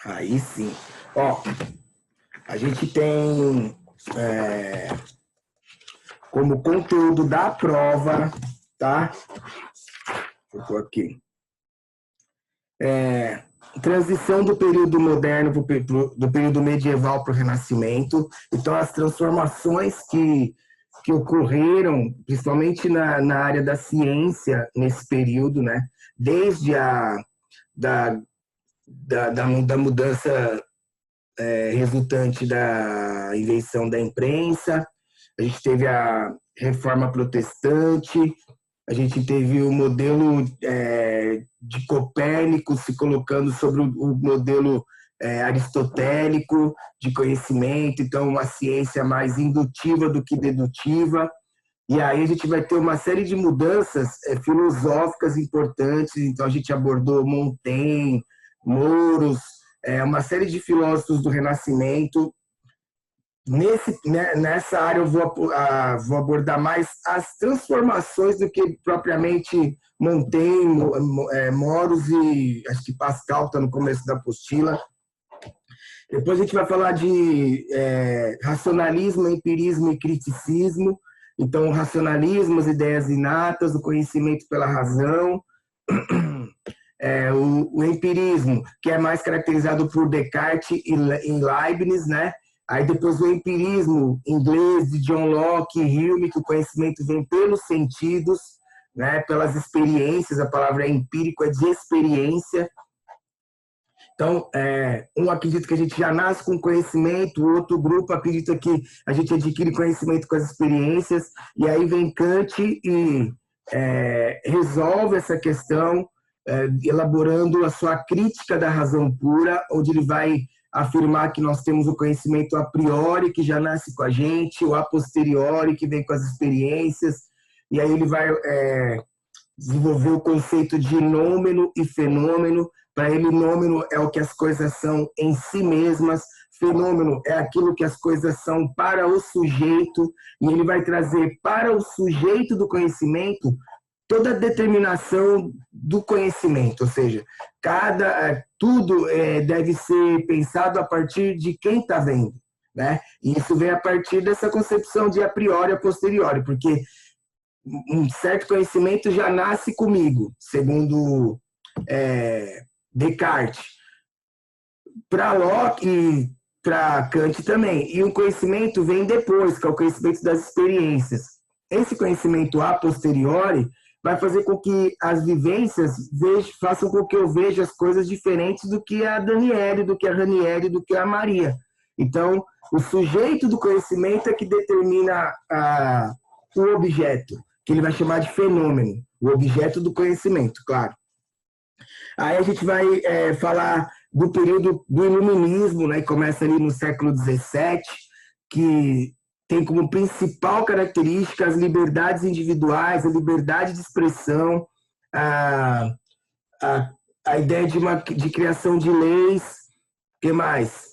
Aí sim. Ó, a gente tem como conteúdo da prova, tá? Vou pôr aqui. Transição do período moderno do período medieval para o Renascimento. Então, as transformações que ocorreram, principalmente na área da ciência, nesse período, né? Desde da mudança resultante da invenção da imprensa, a gente teve a reforma protestante, a gente teve o modelo de Copérnico se colocando sobre o modelo aristotélico de conhecimento, então uma ciência mais indutiva do que dedutiva. E aí a gente vai ter uma série de mudanças filosóficas importantes, então a gente abordou Montaigne, Mouros, uma série de filósofos do Renascimento. Nessa área eu vou abordar mais as transformações do que propriamente Montaigne, Mouros e acho que Pascal está no começo da apostila. Depois a gente vai falar de racionalismo, empirismo e criticismo. Então, o racionalismo, as ideias inatas, o conhecimento pela razão. O empirismo, que é mais caracterizado por Descartes e Leibniz, né? Aí depois o empirismo inglês de John Locke e Hume, que o conhecimento vem pelos sentidos, né? Pelas experiências, a palavra empírico é de experiência. Então, um acredita que a gente já nasce com conhecimento, o outro grupo acredita que a gente adquire conhecimento com as experiências, e aí vem Kant e resolve essa questão, elaborando a sua crítica da razão pura, onde ele vai afirmar que nós temos o conhecimento a priori, que já nasce com a gente, o a posteriori, que vem com as experiências, e aí ele vai desenvolver o conceito de nômeno e fenômeno. Para ele, nômeno é o que as coisas são em si mesmas, fenômeno é aquilo que as coisas são para o sujeito, e ele vai trazer para o sujeito do conhecimento toda a determinação do conhecimento, ou seja, tudo deve ser pensado a partir de quem está vendo, né? E isso vem a partir dessa concepção de a priori e a posteriori, porque um certo conhecimento já nasce comigo, segundo Descartes. Para Locke e para Kant também. E o conhecimento vem depois, que é o conhecimento das experiências. Esse conhecimento a posteriori vai fazer com que as vivências façam com que eu veja as coisas diferentes do que a Daniele, do que a Ranieri, do que a Maria. Então, o sujeito do conhecimento é que determina o objeto, que ele vai chamar de fenômeno, o objeto do conhecimento, claro. Aí a gente vai falar do período do iluminismo, né, que começa ali no século XVII, que tem como principal característica as liberdades individuais, a liberdade de expressão, a ideia de criação de leis, o que mais?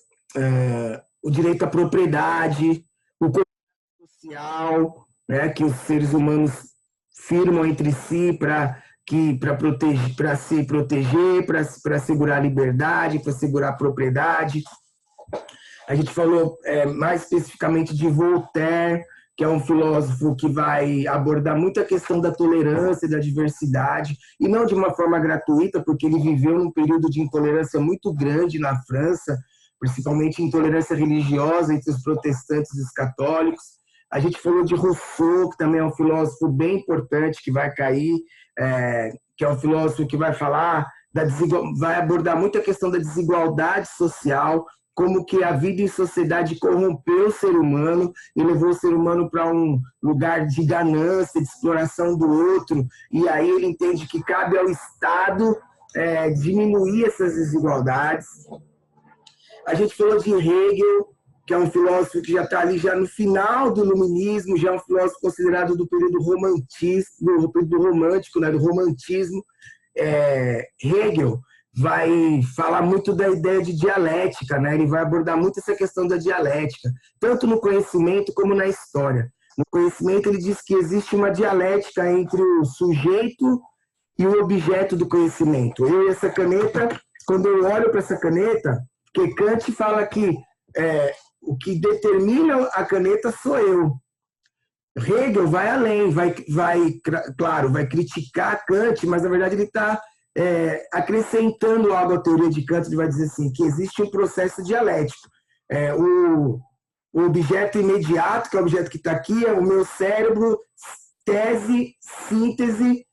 O direito à propriedade, o contrato social, né, que os seres humanos firmam entre si para se proteger, para assegurar a liberdade, para assegurar a propriedade. A gente falou mais especificamente de Voltaire, que é um filósofo que vai abordar muito a questão da tolerância e da diversidade, e não de uma forma gratuita, porque ele viveu num período de intolerância muito grande na França, principalmente intolerância religiosa entre os protestantes e os católicos. A gente falou de Rousseau, que também é um filósofo bem importante, que vai cair, que é um filósofo que vai falar, vai abordar muito a questão da desigualdade social, como que a vida em sociedade corrompeu o ser humano e levou o ser humano para um lugar de ganância, de exploração do outro, e aí ele entende que cabe ao Estado diminuir essas desigualdades. A gente falou de Hegel, que é um filósofo que já está ali já no final do iluminismo, já é um filósofo considerado do período romântico, né, do romantismo. Hegel vai falar muito da ideia de dialética, né? Ele vai abordar muito essa questão da dialética, tanto no conhecimento como na história. No conhecimento ele diz que existe uma dialética entre o sujeito e o objeto do conhecimento. Eu e essa caneta, quando eu olho para essa caneta, Porque Kant fala que o que determina a caneta sou eu. Hegel vai além, claro, vai criticar Kant, mas na verdade ele está acrescentando algo à teoria de Kant. Ele vai dizer assim, que existe um processo dialético. O objeto imediato, que é o objeto que está aqui, é o meu cérebro, tese, síntese,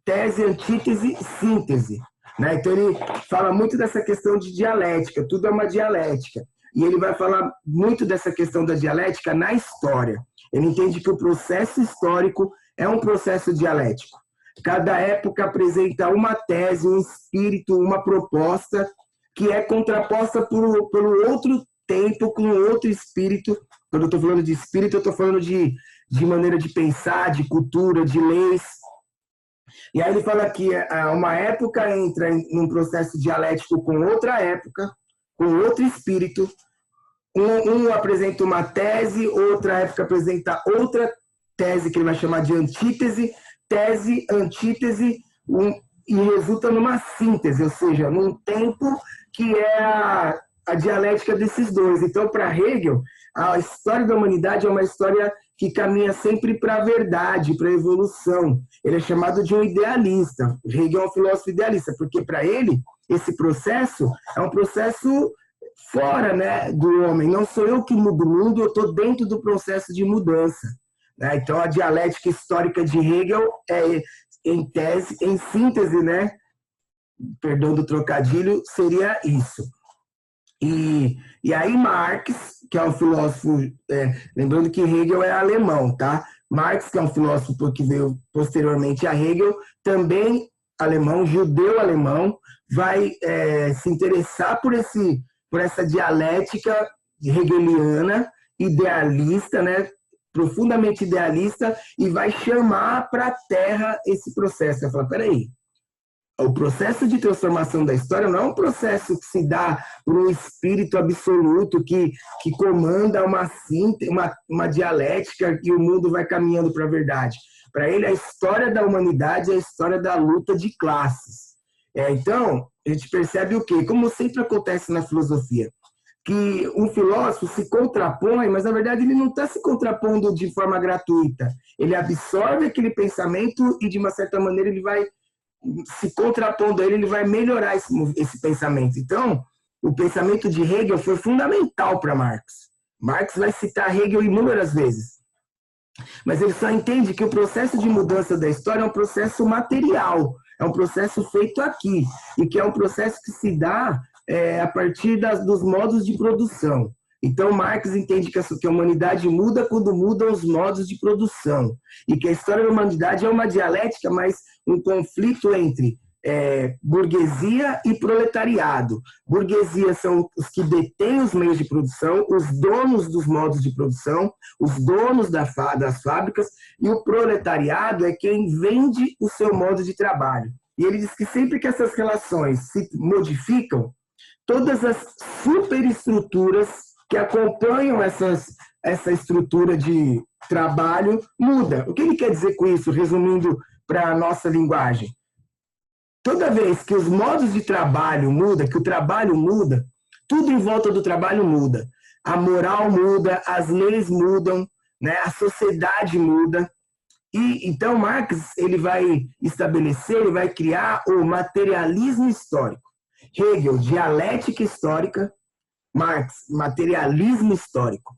tese, antítese, síntese. Né? Então ele fala muito dessa questão de dialética, tudo é uma dialética. E ele vai falar muito dessa questão da dialética na história. Ele entende que o processo histórico é um processo dialético. Cada época apresenta uma tese, um espírito, uma proposta que é contraposta pelo outro tempo, com outro espírito. Quando eu estou falando de espírito, eu estou falando de maneira de pensar, de cultura, de leis. E aí ele fala que uma época entra em um processo dialético com outra época, com outro espírito. Um apresenta uma tese, outra época apresenta outra tese, que ele vai chamar de antítese, tese, antítese, e resulta numa síntese, ou seja, num tempo que é a dialética desses dois. Então, para Hegel, a história da humanidade é uma história que caminha sempre para a verdade, para a evolução. Ele é chamado de um idealista. Hegel é um filósofo idealista, porque para ele, esse processo é um processo fora, né, do homem. Não sou eu que mudo o mundo, eu estou dentro do processo de mudança. Né? Então, a dialética histórica de Hegel é, em síntese, né, perdão do trocadilho, seria isso. E aí Marx, que é um filósofo, lembrando que Hegel é alemão, tá? Marx, que é um filósofo que veio posteriormente a Hegel, também alemão, judeu alemão, vai se interessar por essa dialética hegeliana, idealista, né? Profundamente idealista, e vai chamar para a Terra esse processo. Vai falar, peraí, o processo de transformação da história não é um processo que se dá por um espírito absoluto que comanda uma dialética e o mundo vai caminhando para a verdade. Para ele, a história da humanidade é a história da luta de classes. Então, a gente percebe o quê? Como sempre acontece na filosofia, que um filósofo se contrapõe, mas na verdade ele não está se contrapondo de forma gratuita. Ele absorve aquele pensamento e, de uma certa maneira, ele vai se contrapondo a ele vai melhorar esse pensamento. Então, o pensamento de Hegel foi fundamental para Marx. Marx vai citar Hegel inúmeras vezes. Mas ele só entende que o processo de mudança da história é um processo material, é um processo feito aqui, e que é um processo que se dá a partir dos modos de produção. Então, Marx entende que a humanidade muda quando mudam os modos de produção. E que a história da humanidade é uma dialética, mas um conflito entre burguesia e proletariado. Burguesia são os que detêm os meios de produção, os donos dos modos de produção, os donos das fábricas, e o proletariado é quem vende o seu modo de trabalho. E ele diz que sempre que essas relações se modificam, todas as superestruturas que acompanham essa estrutura de trabalho muda. O que ele quer dizer com isso, resumindo para a nossa linguagem? Toda vez que os modos de trabalho mudam, que o trabalho muda, tudo em volta do trabalho muda. A moral muda, as leis mudam, né? A sociedade muda. E então Marx ele vai estabelecer, ele vai criar o materialismo histórico. Hegel, dialética histórica. Marx, materialismo histórico.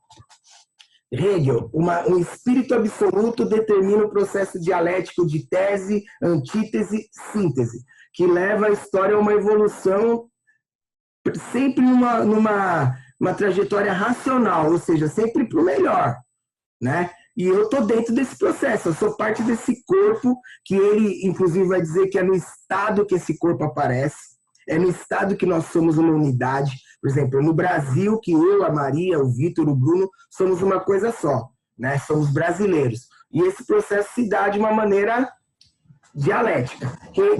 Hegel, um espírito absoluto determina o processo dialético de tese, antítese, síntese, que leva a história a uma evolução sempre numa trajetória racional, ou seja, sempre para o melhor, né? E eu estou dentro desse processo, eu sou parte desse corpo, que ele, inclusive, vai dizer que é no estado que esse corpo aparece, é no estado que nós somos uma unidade. Por exemplo, no Brasil, que eu, a Maria, o Vitor, o Bruno, somos uma coisa só, né? Somos brasileiros. E esse processo se dá de uma maneira dialética.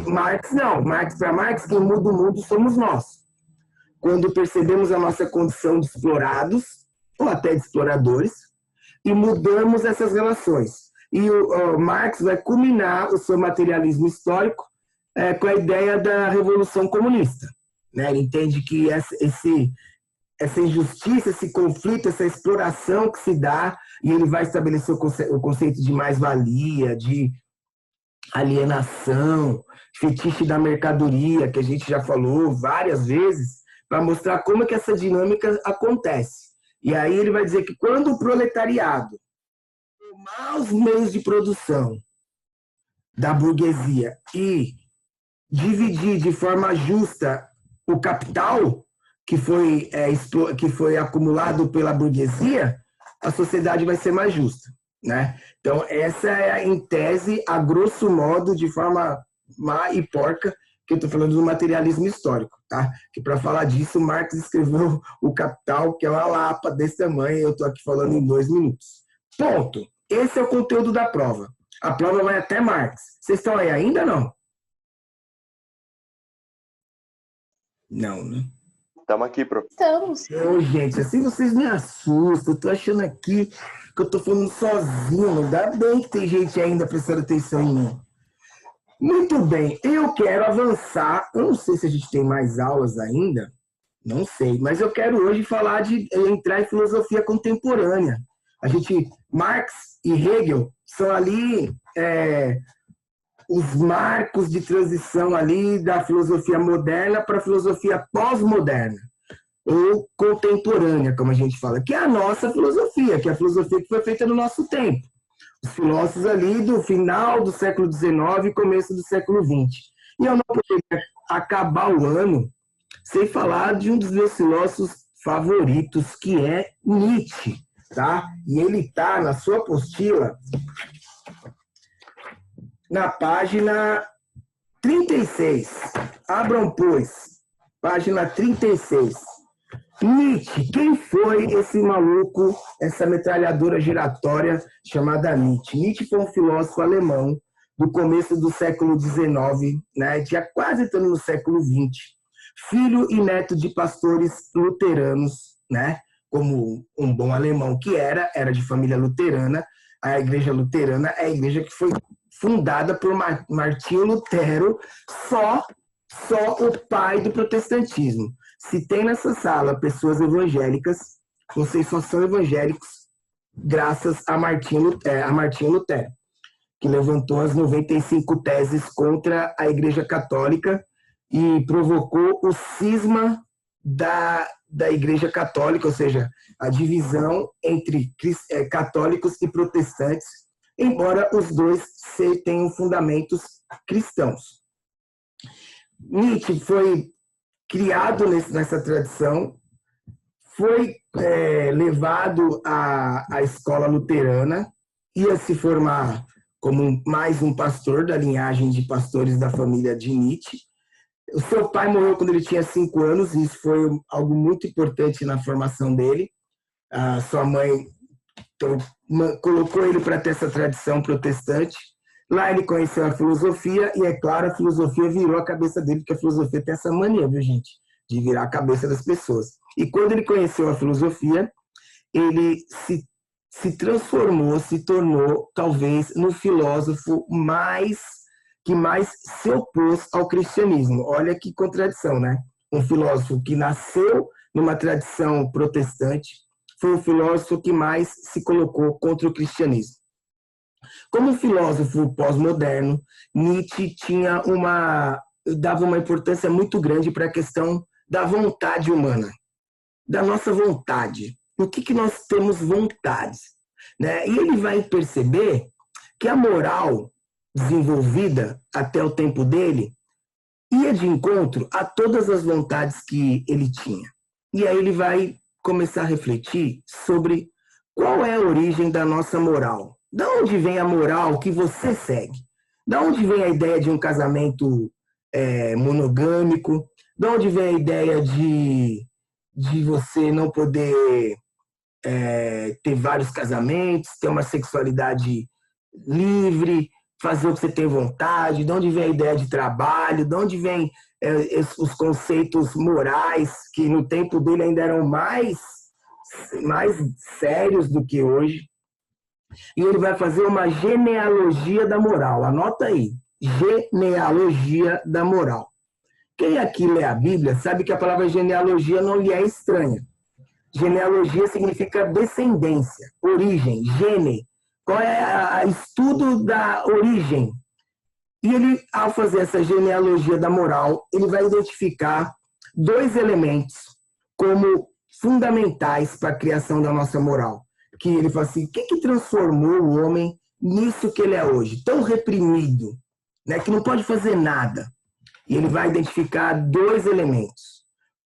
Marx não. Para Marx, quem muda o mundo somos nós. Quando percebemos a nossa condição de explorados, ou até de exploradores, e mudamos essas relações. E o Marx vai culminar o seu materialismo histórico com a ideia da Revolução Comunista. né? Ele entende que essa injustiça, esse conflito, essa exploração que se dá, e ele vai estabelecer o conceito de mais-valia, de alienação, fetiche da mercadoria, que a gente já falou várias vezes, para mostrar como é que essa dinâmica acontece. E aí ele vai dizer que quando o proletariado tomar os meios de produção da burguesia e dividir de forma justa o capital que foi acumulado pela burguesia, a sociedade vai ser mais justa, né? Então, essa é, em tese, a grosso modo, de forma má e porca, que eu estou falando do materialismo histórico, tá? Que para falar disso, Marx escreveu O Capital, que é uma lapa desse tamanho, e eu estou aqui falando em 2 minutos. Ponto. Esse é o conteúdo da prova. A prova vai até Marx. Vocês estão aí ainda ou não? Não, né? Estamos aqui, prof. Estamos. Gente, assim vocês me assustam. Eu tô achando aqui que eu tô falando sozinho. Ainda bem que tem gente ainda prestando atenção em mim. Muito bem, eu quero avançar. Eu não sei se a gente tem mais aulas ainda. Não sei, mas eu quero hoje falar de entrar em filosofia contemporânea. Marx e Hegel são ali os marcos de transição ali da filosofia moderna para a filosofia pós-moderna, ou contemporânea, como a gente fala, que é a nossa filosofia, que é a filosofia que foi feita no nosso tempo. Os filósofos ali do final do século XIX e começo do século XX. E eu não poderia acabar o ano sem falar de um dos meus filósofos favoritos, que é Nietzsche, tá? E ele está na sua apostila na página 36. Abram, pois. Página 36. Nietzsche. Quem foi esse maluco, essa metralhadora giratória chamada Nietzsche? Nietzsche foi um filósofo alemão do começo do século XIX, né, já quase entrando no século XX. Filho e neto de pastores luteranos, né, como um bom alemão que era de família luterana. A igreja luterana é a igreja que foi fundada por Martinho Lutero, só o pai do protestantismo. Se tem nessa sala pessoas evangélicas, vocês só são evangélicos graças a Martinho Lutero, que levantou as 95 teses contra a Igreja Católica e provocou o cisma da Igreja Católica, ou seja, a divisão entre católicos e protestantes, embora os dois tenham fundamentos cristãos. Nietzsche foi criado nessa tradição, foi levado à escola luterana, ia se formar como mais um pastor da linhagem de pastores da família de Nietzsche. O seu pai morreu quando ele tinha 5 anos, e isso foi algo muito importante na formação dele. A sua mãe colocou ele para ter essa tradição protestante. Lá ele conheceu a filosofia e, é claro, a filosofia virou a cabeça dele, porque a filosofia tem essa mania, viu, gente? De virar a cabeça das pessoas. E quando ele conheceu a filosofia, ele se transformou, se tornou, talvez, no filósofo que mais se opôs ao cristianismo. Olha que contradição, né? Um filósofo que nasceu numa tradição protestante foi o filósofo que mais se colocou contra o cristianismo. Como filósofo pós-moderno, Nietzsche dava uma importância muito grande para a questão da vontade humana, da nossa vontade. O que nós temos vontade, né? E ele vai perceber que a moral desenvolvida até o tempo dele ia de encontro a todas as vontades que ele tinha. E aí ele vai começar a refletir sobre qual é a origem da nossa moral. De onde vem a moral que você segue? De onde vem a ideia de um casamento monogâmico? De onde vem a ideia de você não poder ter vários casamentos, ter uma sexualidade livre, fazer o que você tem vontade? De onde vem a ideia de trabalho? De onde vem os conceitos morais, que no tempo dele ainda eram mais sérios do que hoje? E ele vai fazer uma genealogia da moral. Anota aí. Genealogia da moral. Quem aqui lê a Bíblia sabe que a palavra genealogia não lhe é estranha. Genealogia significa descendência, origem, gene. Qual é o estudo da origem? E ele, ao fazer essa genealogia da moral, ele vai identificar dois elementos como fundamentais para a criação da nossa moral. Que ele fala assim, o que transformou o homem nisso que ele é hoje? Tão reprimido, né, que não pode fazer nada. E ele vai identificar dois elementos.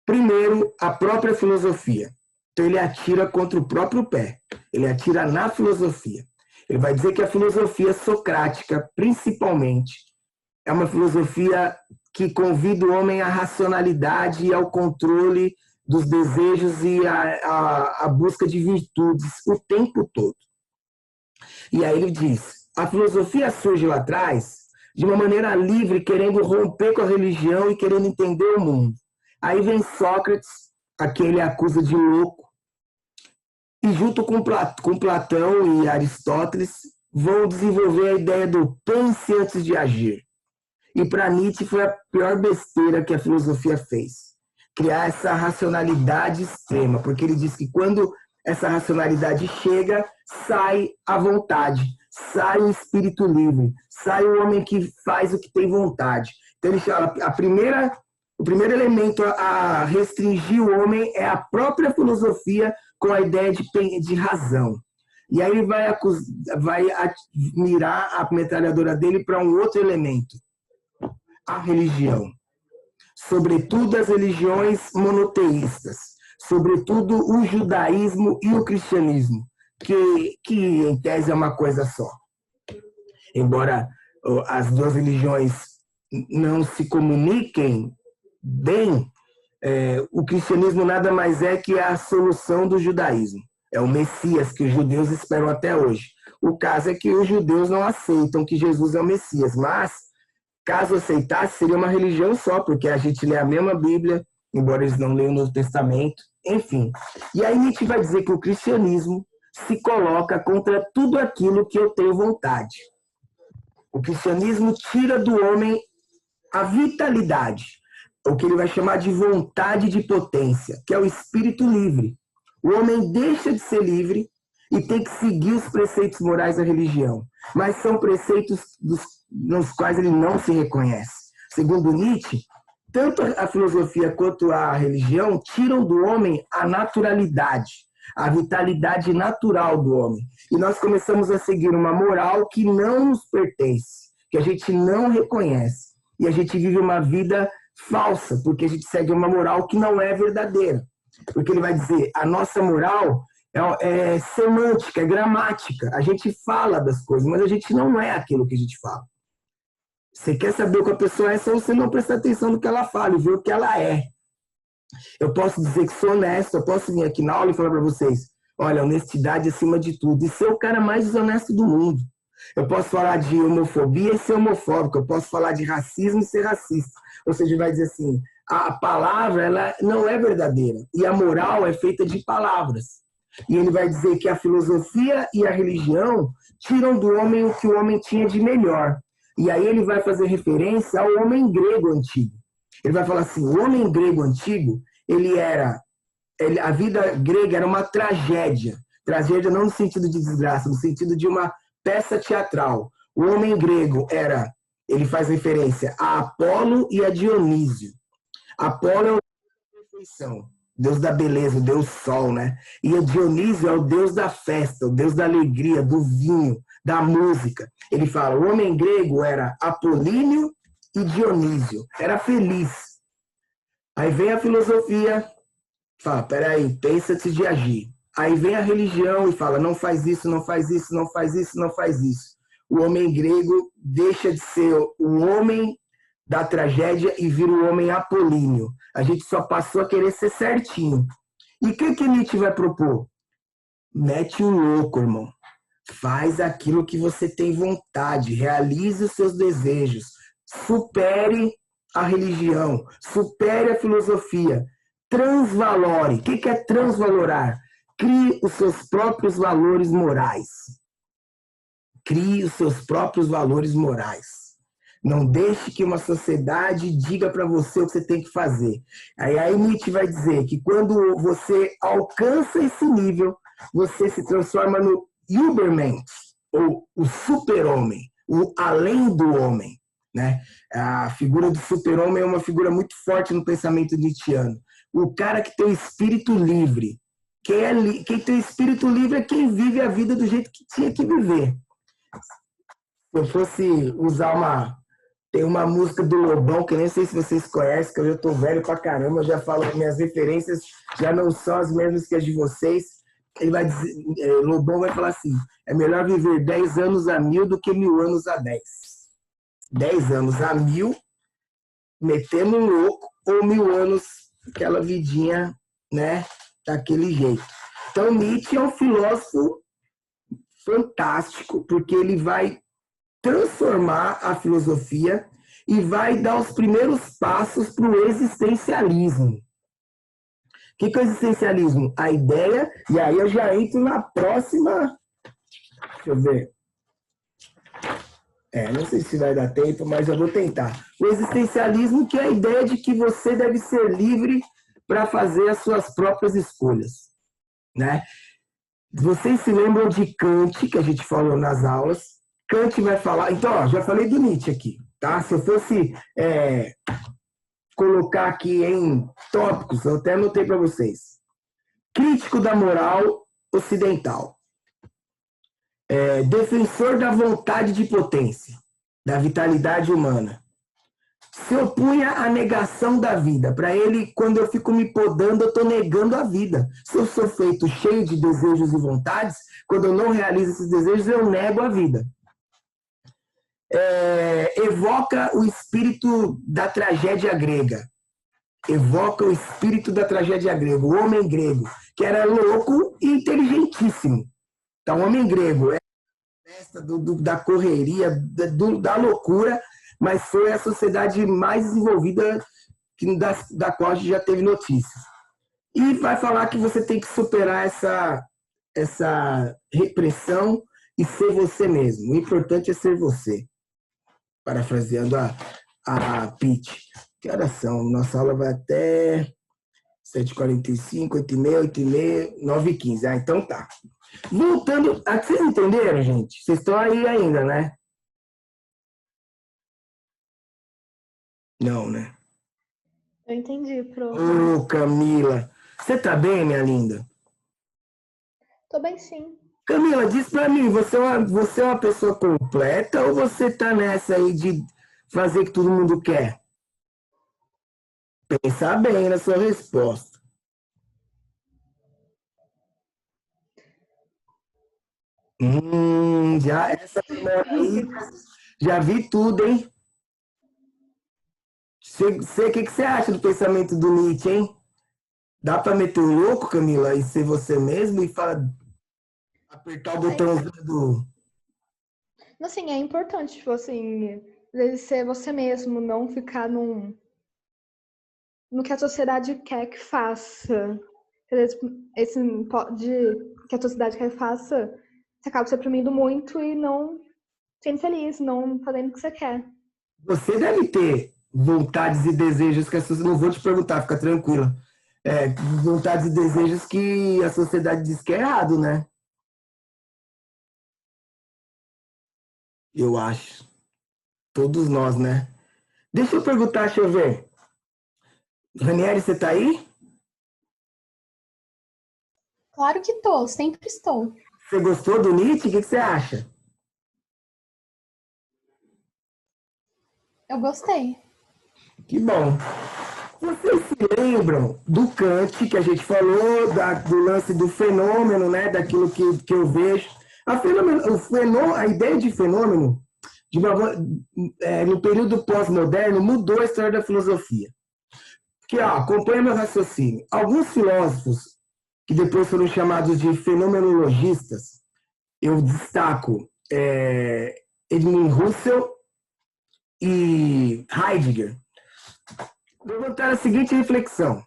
Primeiro, a própria filosofia. Então ele atira contra o próprio pé. Ele atira na filosofia. Ele vai dizer que a filosofia socrática, principalmente, é uma filosofia que convida o homem à racionalidade e ao controle dos desejos e à busca de virtudes o tempo todo. E aí ele diz, a filosofia surge lá atrás de uma maneira livre, querendo romper com a religião e querendo entender o mundo. Aí vem Sócrates, a quem ele acusa de louco, e junto com Platão e Aristóteles, vão desenvolver a ideia do pense antes de agir. E para Nietzsche foi a pior besteira que a filosofia fez. Criar essa racionalidade extrema, porque ele diz que quando essa racionalidade chega, sai a vontade, sai o espírito livre, sai o homem que faz o que tem vontade. Então ele fala, o primeiro elemento a restringir o homem é a própria filosofia com a ideia de razão. E aí ele vai mirar a metralhadora dele para um outro elemento, a religião. Sobretudo as religiões monoteístas, sobretudo o judaísmo e o cristianismo, que em tese é uma coisa só. Embora as duas religiões não se comuniquem bem, o cristianismo nada mais é que a solução do judaísmo. É o Messias que os judeus esperam até hoje. O caso é que os judeus não aceitam que Jesus é o Messias, mas caso aceitasse, seria uma religião só, porque a gente lê a mesma Bíblia, embora eles não leiam o Novo Testamento, enfim. E aí Nietzsche vai dizer que o cristianismo se coloca contra tudo aquilo que eu tenho vontade. O cristianismo tira do homem a vitalidade, o que ele vai chamar de vontade de potência, que é o espírito livre. O homem deixa de ser livre e tem que seguir os preceitos morais da religião, mas são preceitos nos quais ele não se reconhece. Segundo Nietzsche, tanto a filosofia quanto a religião tiram do homem a naturalidade, a vitalidade natural do homem. E nós começamos a seguir uma moral que não nos pertence, que a gente não reconhece. E a gente vive uma vida falsa, porque a gente segue uma moral que não é verdadeira. Porque ele vai dizer, a nossa moral é semântica, é gramática. A gente fala das coisas, mas a gente não é aquilo que a gente fala. Você quer saber o que a pessoa é, só você não prestar atenção no que ela fala e ver o que ela é. Eu posso dizer que sou honesto, eu posso vir aqui na aula e falar para vocês, olha, honestidade acima de tudo, e ser o cara mais desonesto do mundo. Eu posso falar de homofobia e ser homofóbico, eu posso falar de racismo e ser racista. Ou seja, vai dizer assim, a palavra ela não é verdadeira, e a moral é feita de palavras. E ele vai dizer que a filosofia e a religião tiram do homem o que o homem tinha de melhor. E aí ele vai fazer referência ao homem grego antigo. Ele vai falar assim, o homem grego antigo, a vida grega era uma tragédia. Tragédia não no sentido de desgraça, no sentido de uma peça teatral. O homem grego ele faz referência a Apolo e a Dionísio. Apolo é o deus da perfeição, deus da beleza, o deus sol, né? E a Dionísio é o deus da festa, o deus da alegria, do vinho, da música. Ele fala, o homem grego era Apolíneo e Dionísio, era feliz. Aí vem a filosofia, fala, peraí, pensa antes de agir. Aí vem a religião e fala, não faz isso, não faz isso, não faz isso, não faz isso. O homem grego deixa de ser o homem da tragédia e vira o homem apolíneo. A gente só passou a querer ser certinho. E o que Nietzsche vai propor? Mete o louco, irmão. Faz aquilo que você tem vontade, realize os seus desejos, supere a religião, supere a filosofia, transvalore. O que é transvalorar? Crie os seus próprios valores morais. Crie os seus próprios valores morais. Não deixe que uma sociedade diga para você o que você tem que fazer. Aí Nietzsche vai dizer que quando você alcança esse nível, você se transforma no Übermensch, ou o super-homem, o além do homem. Né? A figura do super-homem é uma figura muito forte no pensamento nietzschiano. O cara que tem o espírito livre. Quem tem o espírito livre é quem vive a vida do jeito que tinha que viver. Se eu fosse usar tem uma música do Lobão, que eu nem sei se vocês conhecem, que eu já tô velho pra caramba, eu já falo que minhas referências já não são as mesmas que as de vocês. Ele vai dizer, Lobão vai falar assim, é melhor viver 10 anos a 1000 do que 1000 anos a 10. 10 anos a 1000, metendo um louco, ou 1000 anos, aquela vidinha, né, daquele jeito. Então, Nietzsche é um filósofo fantástico, porque ele vai transformar a filosofia e vai dar os primeiros passos para o existencialismo. O que é o existencialismo? A ideia, e aí eu já entro na próxima. Deixa eu ver. Não sei se vai dar tempo, mas eu vou tentar. O existencialismo, que é a ideia de que você deve ser livre para fazer as suas próprias escolhas. Né? Vocês se lembram de Kant, que a gente falou nas aulas? Kant vai falar... Então, ó, já falei do Nietzsche aqui. Tá? Se eu fosse colocar aqui em tópicos, eu até anotei para vocês. Crítico da moral ocidental. Defensor da vontade de potência, da vitalidade humana. Se opunha à negação da vida. Para ele, quando eu fico me podando, eu estou negando a vida. Se eu sou feito cheio de desejos e vontades, quando eu não realizo esses desejos, eu nego a vida. Evoca o espírito da tragédia grega. Evoca o espírito da tragédia grega, o homem grego, que era louco e inteligentíssimo. Então, o homem grego é a festa da correria, da loucura, mas foi a sociedade mais desenvolvida da qual a gente já teve notícias. E vai falar que você tem que superar essa repressão e ser você mesmo. O importante é ser você. Parafraseando a Pitt. Que horas são? Nossa aula vai até 7h45, 8h30, 8h30, 9h15. Então tá. Voltando. Vocês entenderam, gente? Vocês estão aí ainda, né? Não, né? Eu entendi, Pro. Ô, Camila. Você tá bem, minha linda? Tô bem, sim. Camila, diz pra mim, você é uma pessoa completa ou você tá nessa aí de fazer o que todo mundo quer? Pensar bem na sua resposta. Já essa memória aí, já vi tudo, hein? O que você acha do pensamento do Nietzsche, hein? Dá pra meter o louco, Camila, e ser você mesmo e apertar o botãozinho do... Assim, é importante, tipo assim, ser você mesmo, não ficar no que a sociedade quer que faça. Esse que a sociedade quer que faça, você acaba se oprimindo muito e não sendo feliz, não fazendo o que você quer. Você deve ter vontades e desejos que a sociedade... Não vou te perguntar, fica tranquila. Vontades e desejos que a sociedade diz que é errado, né? Eu acho. Todos nós, né? Deixa eu perguntar, deixa eu ver. Ranieri, você tá aí? Claro que tô, sempre estou. Você gostou do Nietzsche? O que você acha? Eu gostei. Que bom. Vocês se lembram do Kant, que a gente falou, do lance do fenômeno, né? Daquilo que eu vejo. A ideia de fenômeno, no período pós-moderno, mudou a história da filosofia. Porque, acompanha meu raciocínio. Alguns filósofos, que depois foram chamados de fenomenologistas, eu destaco Edmund Husserl e Heidegger, levantaram a seguinte reflexão.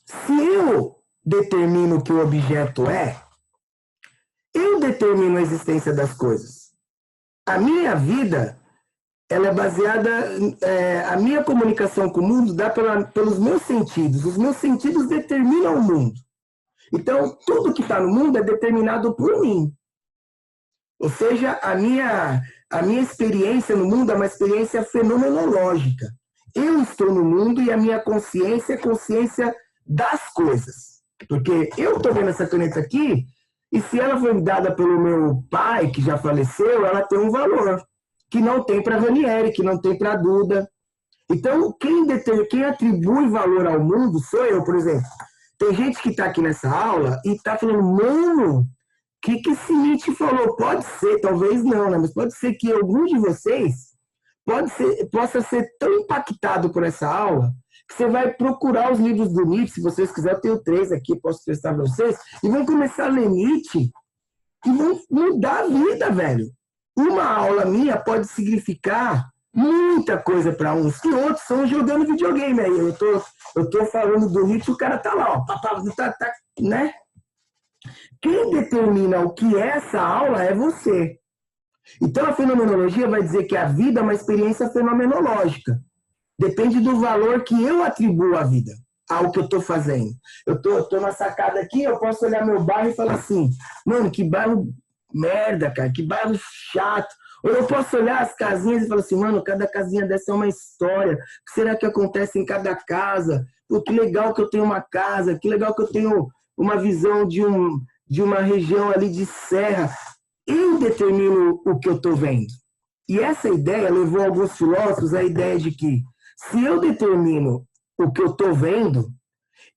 Se eu determino o que o objeto é, eu determino a existência das coisas. A minha vida ela é baseada, a minha comunicação com o mundo dá pelos meus sentidos. Os meus sentidos determinam o mundo. Então, tudo que está no mundo é determinado por mim. Ou seja, a minha experiência no mundo é uma experiência fenomenológica. Eu estou no mundo e a minha consciência é consciência das coisas. Porque eu estou vendo essa caneta aqui, e se ela foi dada pelo meu pai, que já faleceu, ela tem um valor que não tem para Ranieri, que não tem para Duda. Então, quem atribui valor ao mundo sou eu, por exemplo. Tem gente que está aqui nessa aula e está falando, mano, o que esse Nietzsche falou? Pode ser, talvez não, né? Mas pode ser que algum de vocês possa ser tão impactado por essa aula que você vai procurar os livros do Nietzsche, se vocês quiserem, eu tenho 3 aqui, posso prestar para vocês, e vão começar a ler Nietzsche e vão mudar a vida, velho. Uma aula minha pode significar muita coisa para uns, e outros são jogando videogame aí. Eu tô falando do Nietzsche, o cara tá lá, ó, né? Quem determina o que é essa aula é você. Então a fenomenologia vai dizer que a vida é uma experiência fenomenológica. Depende do valor que eu atribuo à vida, ao que eu estou fazendo. Eu tô na sacada aqui, eu posso olhar meu bairro e falar assim, mano, que bairro merda, cara, que bairro chato. Ou eu posso olhar as casinhas e falar assim, mano, cada casinha dessa é uma história. O que será que acontece em cada casa? Pô, que legal que eu tenho uma casa, que legal que eu tenho uma visão de uma região ali de serra. Eu determino o que eu estou vendo. E essa ideia levou alguns filósofos à ideia de que se eu determino o que eu estou vendo,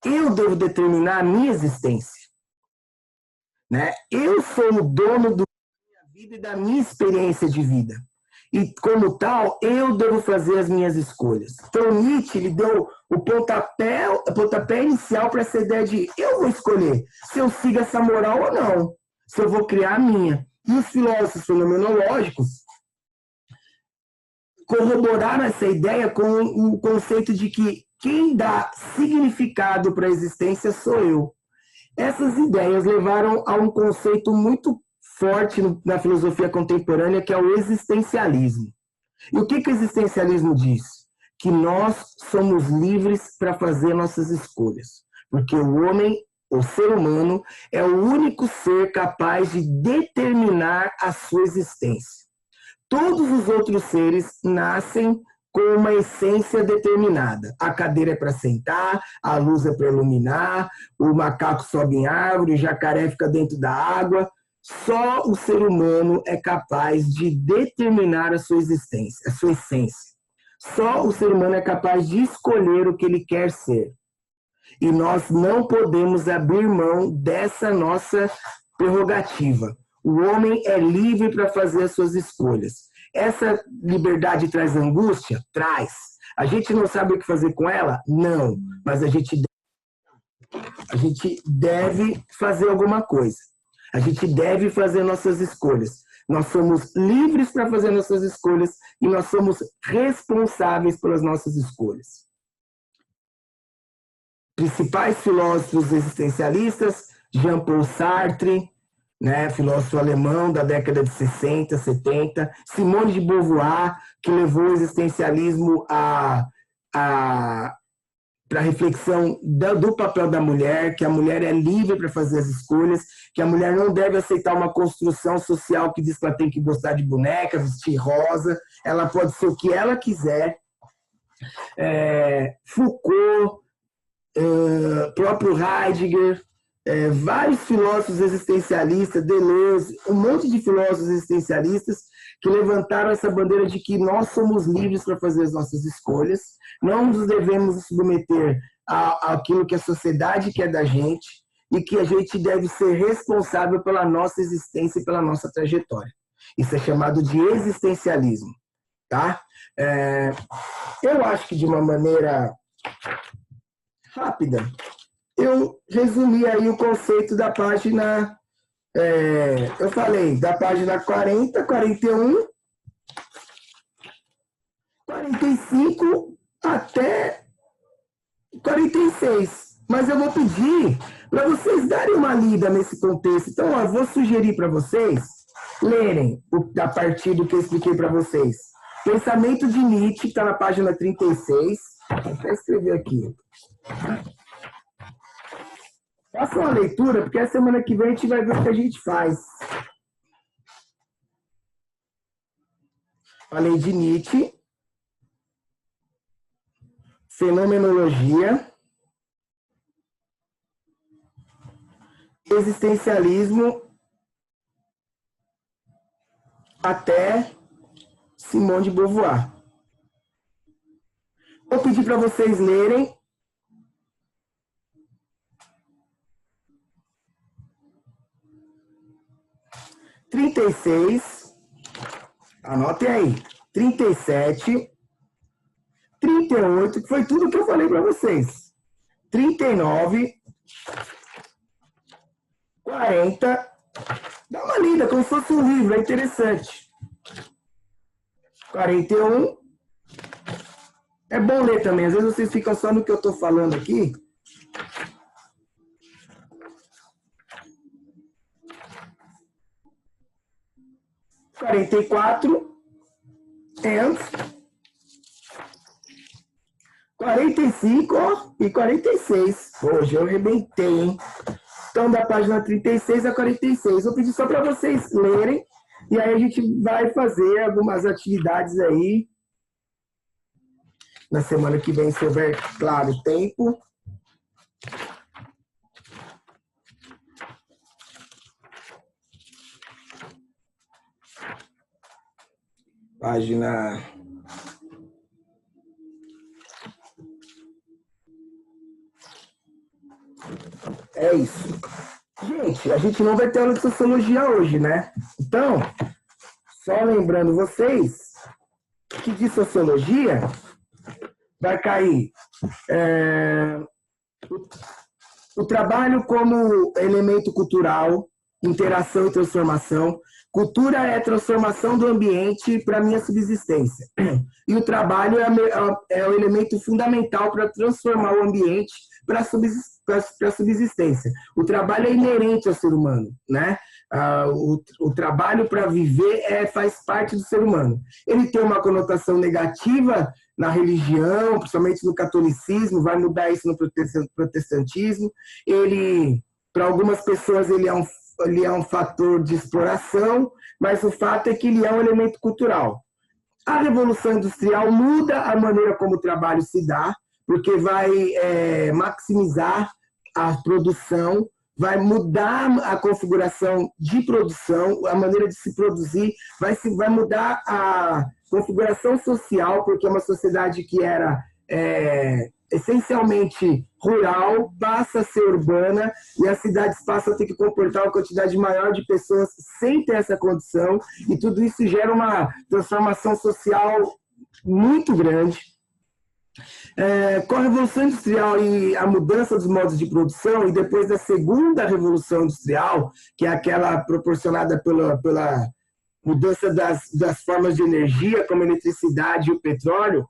eu devo determinar a minha existência. Né? Eu sou o dono da minha vida e da minha experiência de vida. E, como tal, eu devo fazer as minhas escolhas. Então, Nietzsche ele deu o pontapé inicial para essa ideia de eu vou escolher se eu sigo essa moral ou não, se eu vou criar a minha. E os filósofos fenomenológicos corroboraram essa ideia com o conceito de que quem dá significado para a existência sou eu. Essas ideias levaram a um conceito muito forte na filosofia contemporânea, que é o existencialismo. E o que o existencialismo diz? Que nós somos livres para fazer nossas escolhas. Porque o homem, o ser humano, é o único ser capaz de determinar a sua existência. Todos os outros seres nascem com uma essência determinada. A cadeira é para sentar, a luz é para iluminar, o macaco sobe em árvore, o jacaré fica dentro da água. Só o ser humano é capaz de determinar a sua existência, a sua essência. Só o ser humano é capaz de escolher o que ele quer ser. E nós não podemos abrir mão dessa nossa prerrogativa. O homem é livre para fazer as suas escolhas. Essa liberdade traz angústia? Traz. A gente não sabe o que fazer com ela? Não. Mas a gente deve fazer alguma coisa. A gente deve fazer nossas escolhas. Nós somos livres para fazer nossas escolhas e nós somos responsáveis pelas nossas escolhas. Principais filósofos existencialistas, Jean-Paul Sartre, né, filósofo alemão da década de 60, 70, Simone de Beauvoir, que levou o existencialismo para a reflexão do papel da mulher, que a mulher é livre para fazer as escolhas, que a mulher não deve aceitar uma construção social que diz que ela tem que gostar de boneca, vestir rosa, ela pode ser o que ela quiser. Foucault, próprio Heidegger, vários filósofos existencialistas, Deleuze, um monte de filósofos existencialistas que levantaram essa bandeira de que nós somos livres para fazer as nossas escolhas, não nos devemos submeter àquilo que a sociedade quer da gente e que a gente deve ser responsável pela nossa existência e pela nossa trajetória. Isso é chamado de existencialismo. Tá? Eu acho que de uma maneira rápida, eu resumi aí o conceito da página, eu falei, da página 40, 41, 45 até 46. Mas eu vou pedir para vocês darem uma lida nesse contexto. Então, eu vou sugerir para vocês lerem a partir do que eu expliquei para vocês. Pensamento de Nietzsche, que está na página 36. Vou até escrever aqui. Faça uma leitura, porque a semana que vem a gente vai ver o que a gente faz. Falei de Nietzsche. Fenomenologia. Existencialismo. Até Simone de Beauvoir. Vou pedir para vocês lerem. Anotem aí. 37, 38, que foi tudo que eu falei para vocês. 39, 40. Dá uma lida, como se fosse um livro, é interessante. 41. É bom ler também, às vezes vocês ficam só no que eu estou falando aqui. 44. 45 e 46. Hoje eu arrebentei, hein? Então, da página 36 a 46. Vou pedir só para vocês lerem. E aí a gente vai fazer algumas atividades aí. Na semana que vem, se houver, claro, tempo. Página... É isso. Gente, a gente não vai ter aula de sociologia hoje, né? Então, só lembrando vocês que de sociologia vai cair o trabalho como elemento cultural, interação e transformação. Cultura é a transformação do ambiente para a minha subsistência. E o trabalho é o elemento fundamental para transformar o ambiente para a subsistência. O trabalho é inerente ao ser humano, né? O trabalho para viver faz parte do ser humano. Ele tem uma conotação negativa na religião, principalmente no catolicismo, vai mudar isso no protestantismo. Ele, para algumas pessoas, ele é um fator de exploração, mas o fato é que ele é um elemento cultural. A Revolução Industrial muda a maneira como o trabalho se dá, porque vai maximizar a produção, vai mudar a configuração de produção, a maneira de se produzir, vai mudar a configuração social, porque é uma sociedade que era essencialmente rural, passa a ser urbana, e as cidades passam a ter que comportar uma quantidade maior de pessoas sem ter essa condição, e tudo isso gera uma transformação social muito grande. Com a Revolução Industrial e a mudança dos modos de produção, e depois da segunda Revolução Industrial, que é aquela proporcionada pela mudança das formas de energia, como a eletricidade e o petróleo,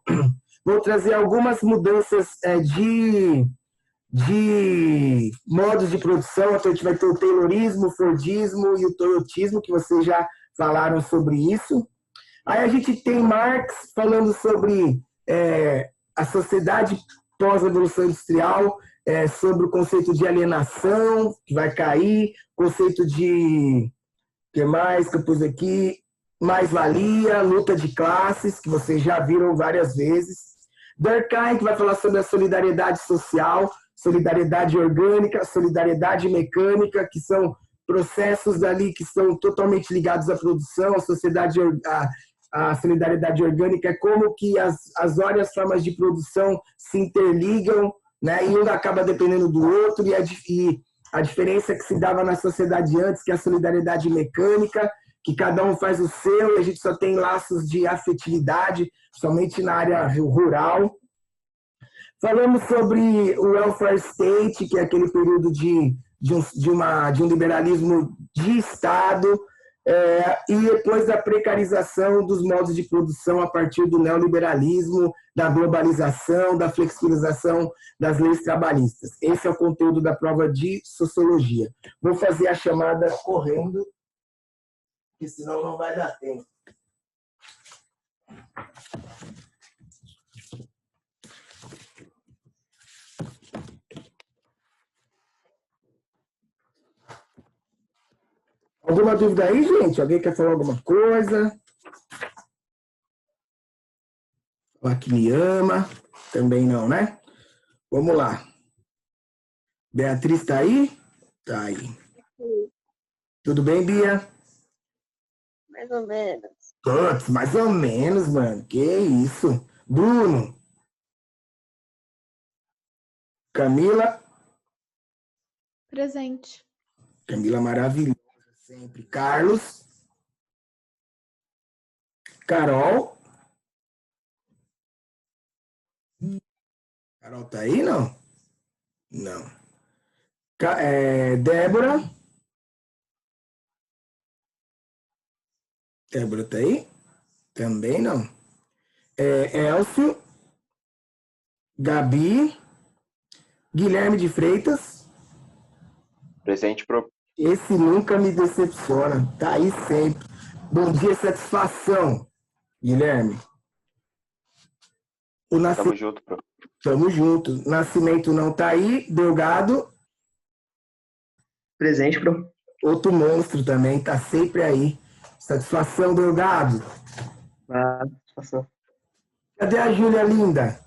vou trazer algumas mudanças de modos de produção. Então, a gente vai ter o Taylorismo, o Fordismo e o Toyotismo, que vocês já falaram sobre isso. Aí a gente tem Marx falando sobre a sociedade pós-revolução industrial, sobre o conceito de alienação, que vai cair, conceito de... O que mais que eu pus aqui? Mais-valia, luta de classes, que vocês já viram várias vezes. Durkheim, que vai falar sobre a solidariedade social, solidariedade orgânica, solidariedade mecânica, que são processos ali que estão totalmente ligados à produção, a solidariedade orgânica é como que as várias formas de produção se interligam, né, e um acaba dependendo do outro, e a diferença que se dava na sociedade antes, que é a solidariedade mecânica, que cada um faz o seu, e a gente só tem laços de afetividade, somente na área rural. Falamos sobre o welfare state, que é aquele período de um liberalismo de Estado, e depois da precarização dos modos de produção a partir do neoliberalismo, da globalização, da flexibilização das leis trabalhistas. Esse é o conteúdo da prova de sociologia. Vou fazer a chamada correndo, porque senão não vai dar tempo. Alguma dúvida aí, gente? Alguém quer falar alguma coisa? Falar que me ama? Também não, né? Vamos lá. Beatriz tá aí? Tá aí. Tudo bem, Bia? Mais ou menos. Putz, mais ou menos, mano. Que isso? Bruno? Camila? Presente. Camila maravilhosa sempre. Carlos? Carol? Carol tá aí, não? Não. Débora? Débora tá aí? Também não. Elcio? Gabi? Guilherme de Freitas? Presente pro. Esse nunca me decepciona. Tá aí sempre. Bom dia, satisfação. Guilherme. O Tamo Nascimento, junto, pro. tamo junto. Nascimento não tá aí. Delgado, Presente, pro. outro monstro também, tá sempre aí. Satisfação, Delgado. Ah, passou. Cadê a Júlia linda?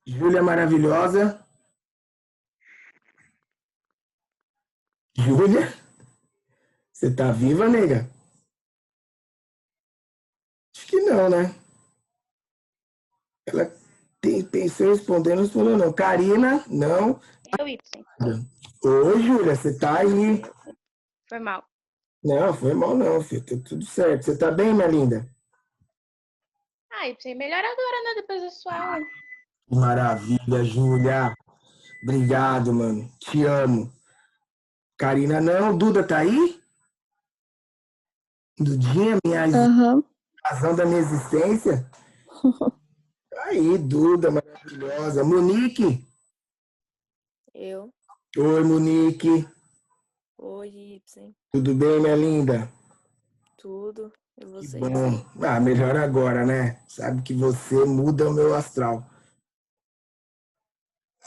Júlia maravilhosa. Júlia? Você tá viva, nega? Acho que não, né? Ela pensou em responder, não respondeu não. Karina, não. Eu, Y. Oi, Júlia, você tá aí? Foi mal. Não, foi mal não, filho. Tá tudo certo. Você tá bem, minha linda? Ah, Y, melhor agora, né? Depois da sua aula. Que maravilha, Júlia. Obrigado, mano. Te amo. Karina, não. Duda tá aí? Dudinha, minha Aham. razão da minha existência? Tá aí, Duda, maravilhosa. Monique? Eu. Oi, Monique. Oi, Y. Tudo bem, minha linda? Tudo. E Que vocês? bom. Ah, melhor agora, né? Sabe que você muda o meu astral.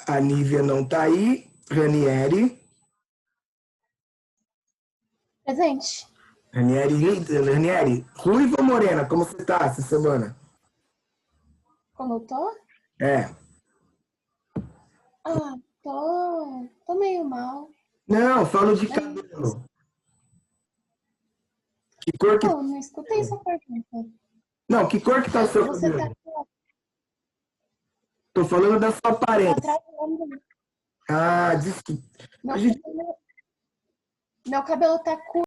A Nívia não tá aí. Ranieri. Presente. Ranieri, ruiva ou morena? Como você tá essa semana? Como eu tô? É. Ah, tô meio mal. Não, falo de cabelo. Que cor que... Não escutei essa pergunta. Não, que cor que tá o seu Você tá, cabelo? Tô falando da sua tá aparência. travando. Ah, desculpa. Meu A gente... cabelo, meu cabelo tá curto.